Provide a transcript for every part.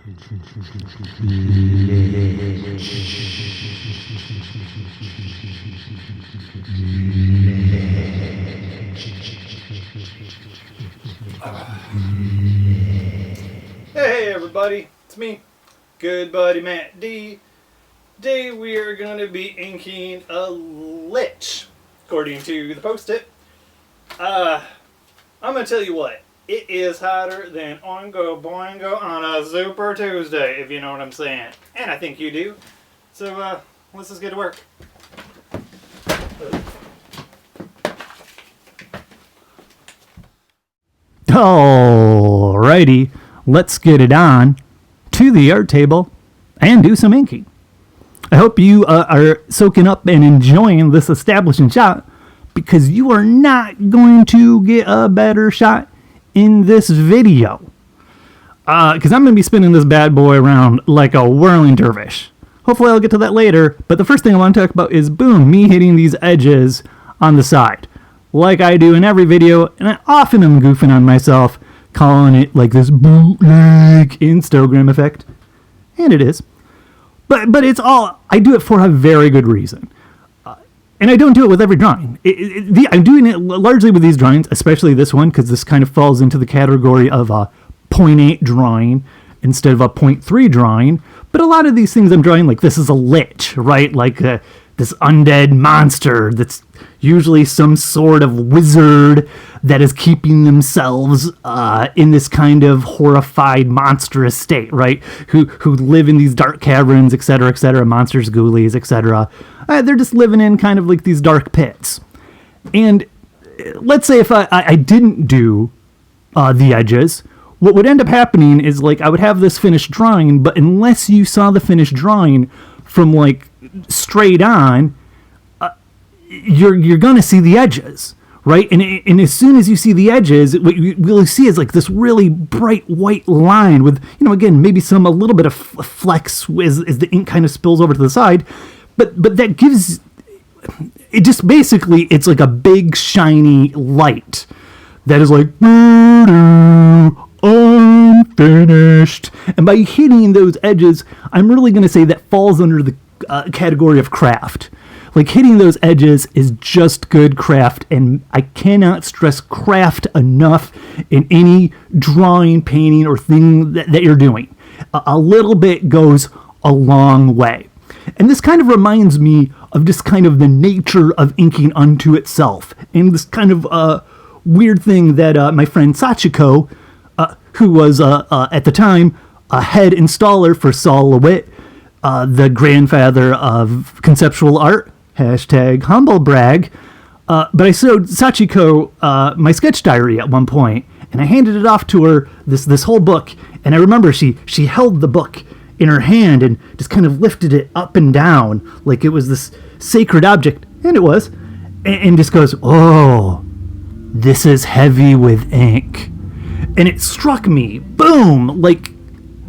Hey everybody, it's me, good buddy Matt D. Today we are going to be inking a Lich, according to the post-it. I'm going to tell you what, it is hotter than Oingo Boingo on a Super Tuesday, if you know what I'm saying. And I think you do. So let's just get to work. Alrighty, let's get it on to the art table and do some inking. I hope you are soaking up and enjoying this establishing shot, because you are not going to get a better shot in this video. Because I'm going to be spinning this bad boy around like a whirling dervish. Hopefully I'll get to that later, but the first thing I want to talk about is, boom, me hitting these edges on the side. Like I do in every video, and I often am goofing on myself, calling it like this bootleg Instagram effect. And it is. But it's all, I do it for a very good reason. And I don't do it with every drawing. I'm doing it largely with these drawings, especially this one, because this kind of falls into the category of a 0.8 drawing instead of a 0.3 drawing. But a lot of these things I'm drawing, like this is a Lich, right? Like this undead monster that's usually some sort of wizard that is keeping themselves in this kind of horrified, monstrous state, right? Who live in these dark caverns, etc., monsters, ghoulies, etc. They're just living in kind of like these dark pits. And let's say if I didn't do the edges, what would end up happening is, like, I would have this finished drawing, but unless you saw the finished drawing from like straight on, you're gonna see the edges, right? And as soon as you see the edges, what you will see is like this really bright white line with, again, maybe a little bit of flex as the ink kind of spills over to the side, but that gives it just basically, it's like a big shiny light that is like unfinished. And by hitting those edges, I'm really gonna say that falls under the category of craft. Like, hitting those edges is just good craft, and I cannot stress craft enough in any drawing, painting, or thing that you're doing. A little bit goes a long way. And this kind of reminds me of just kind of the nature of inking unto itself, and this kind of weird thing that my friend Sachiko, who was at the time a head installer for Saul LeWitt, the grandfather of conceptual art, #humble brag. But I showed Sachiko my sketch diary at one point, and I handed it off to her, this whole book. And I remember she held the book in her hand and just kind of lifted it up and down like it was this sacred object, and it was, and just goes, "Oh, this is heavy with ink." And it struck me, boom, like,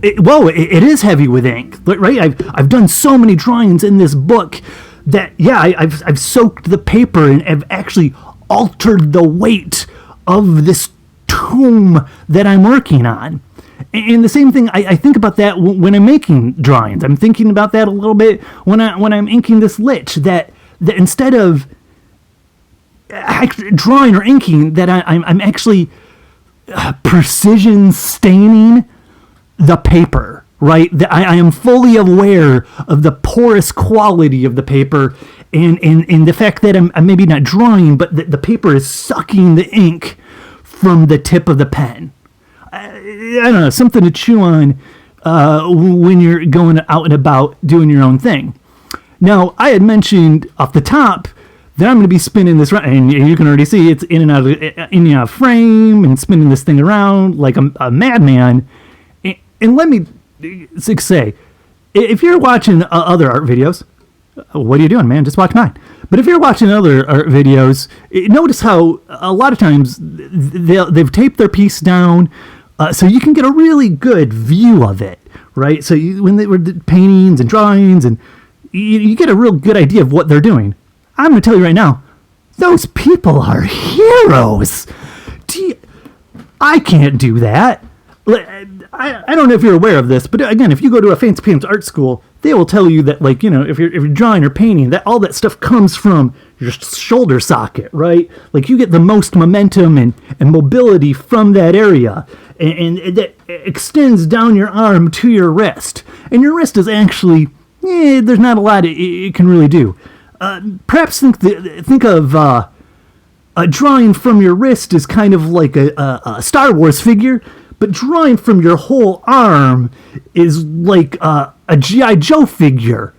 it is heavy with ink, right? I've done so many drawings in this book that, yeah, I've soaked the paper and have actually altered the weight of this tome that I'm working on. And the same thing, I think about that when I'm making drawings. I'm thinking about that a little bit when I'm inking this Lich, that instead of drawing or inking, that I'm actually precision staining the paper, right? I am fully aware of the porous quality of the paper, and the fact that I'm maybe not drawing, but the paper is sucking the ink from the tip of the pen. I don't know, something to chew on when you're going out and about doing your own thing. Now, I had mentioned off the top that I'm going to be spinning this around, and you can already see it's in and out of frame and spinning this thing around like a madman. And let me say, if you're watching other art videos, what are you doing, man? Just watch mine. But if you're watching other art videos, notice how a lot of times they've taped their piece down so you can get a really good view of it, right? So when they were paintings and drawings, and you get a real good idea of what they're doing. I'm going to tell you right now, those people are heroes. I can't do that. I don't know if you're aware of this, but again, if you go to a fancy pants art school, they will tell you that, like, you know, if you're drawing or painting, that all that stuff comes from your shoulder socket, right? Like, you get the most momentum and mobility from that area, and that extends down your arm to your wrist. And your wrist is actually, there's not a lot it can really do. Perhaps think of drawing from your wrist is kind of like a Star Wars figure, but drawing from your whole arm is like a G.I. Joe figure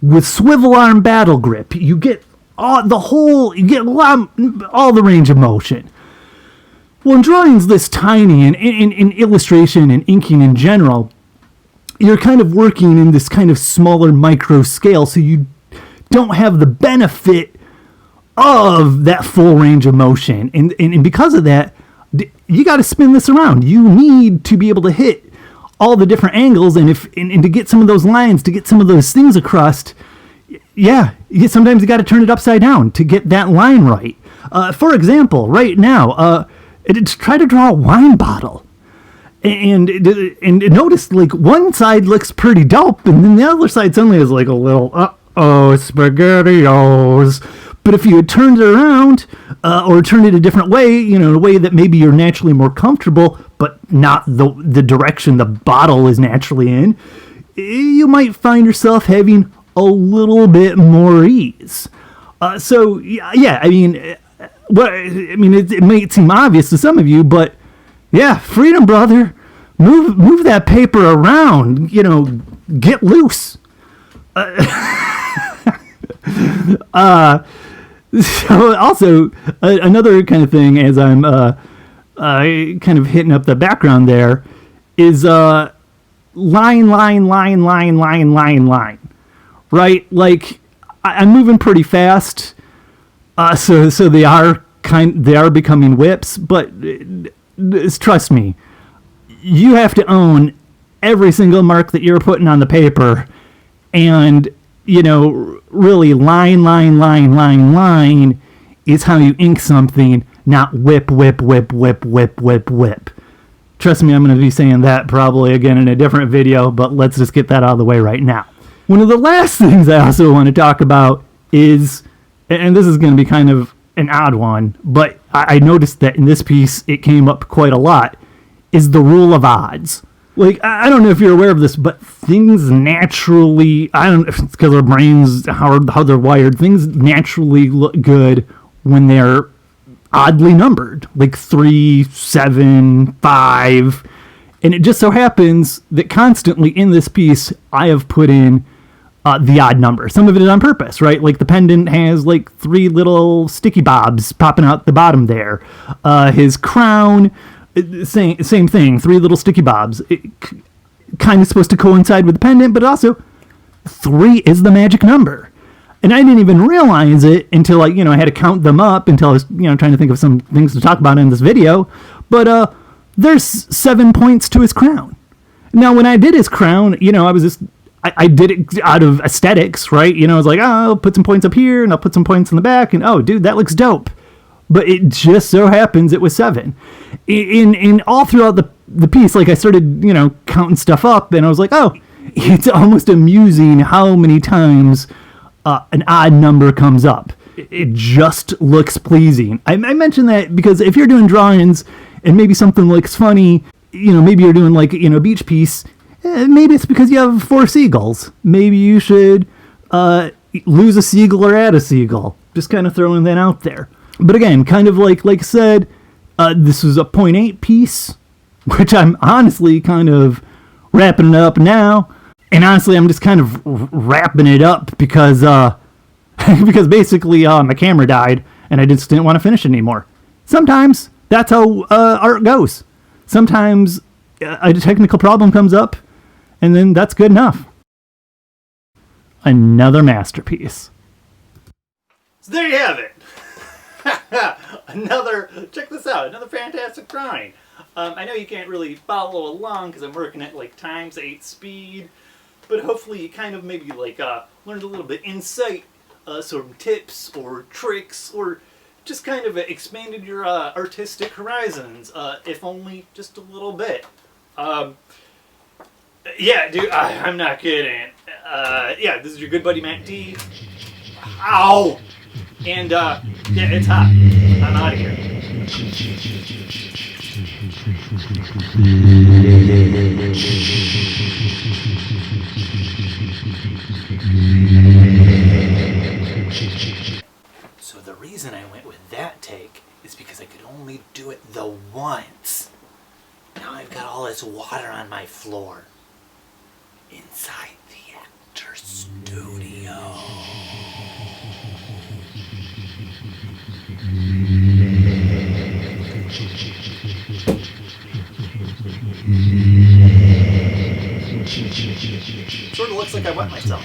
with swivel arm battle grip. You get all the range of motion. Well, in drawings this tiny, and in illustration and inking in general, you're kind of working in this kind of smaller micro scale, so you don't have the benefit of that full range of motion. And because of that, you got to spin this around. You need to be able to hit all the different angles, and to get some of those lines, to get some of those things across, sometimes you got to turn it upside down to get that line right. For example, right now, try to draw a wine bottle, and notice, like, one side looks pretty dope, and then the other side suddenly is like a little spaghettios. But if you had turned it around, or turned it a different way, you know, in a way that maybe you're naturally more comfortable, but not the direction the bottle is naturally in, you might find yourself having a little bit more ease. I mean, it might seem obvious to some of you, but yeah, freedom, brother. Move that paper around. You know, get loose. So also, another kind of thing, as I'm kind of hitting up the background there, is line, right? Like, I'm moving pretty fast, so they are becoming whips, but trust me, you have to own every single mark that you're putting on the paper, and, you know, really line is how you ink something, not whip. Trust me, I'm going to be saying that probably again in a different video, but let's just get that out of the way right now. One of the last things I also want to talk about is, and this is going to be kind of an odd one, but I noticed that in this piece it came up quite a lot, is the rule of odds. Like, I don't know if you're aware of this, but things naturally, I don't know if it's because our brains, how they're wired, things naturally look good when they're oddly numbered, like 3, 7, 5. And it just so happens that constantly in this piece, I have put in the odd number. Some of it is on purpose, right? Like the pendant has like 3 little sticky bobs popping out the bottom there. His crown, same thing, 3 little sticky bobs. It kind of supposed to coincide with the pendant, but also 3 is the magic number. And I didn't even realize it until I had to count them up until I was, trying to think of some things to talk about in this video. But there's 7 points to his crown. Now, when I did his crown, I did it out of aesthetics, right? I was like, I'll put some points up here and I'll put some points in the back, and oh, dude, that looks dope. But it just so happens it was 7. In all throughout the piece, like, I started, counting stuff up, and I was like, oh, it's almost amusing how many times an odd number comes up. It just looks pleasing. I mention that because if you're doing drawings and maybe something looks funny, maybe you're doing like, a beach piece, maybe it's because you have 4 seagulls. Maybe you should lose a seagull or add a seagull. Just kind of throwing that out there. But again, kind of like I said, this was a 0.8 piece, which I'm honestly kind of wrapping it up now. And honestly, I'm just kind of wrapping it up because because basically my camera died and I just didn't want to finish it anymore. Sometimes that's how art goes. Sometimes a technical problem comes up, and then that's good enough. Another masterpiece. So there you have it. Check this out, another fantastic drawing. I know you can't really follow along because I'm working at like ×8 speed, but hopefully you kind of maybe like learned a little bit insight, some tips or tricks, or just kind of expanded your artistic horizons, if only just a little bit. Yeah, dude, I'm not kidding. Yeah, this is your good buddy Matt D. Ow! And, yeah, it's hot. I'm out of here. So the reason I went with that take is because I could only do it the once. Now I've got all this water on my floor. Inside the actor studio. Sort of looks like I wet myself.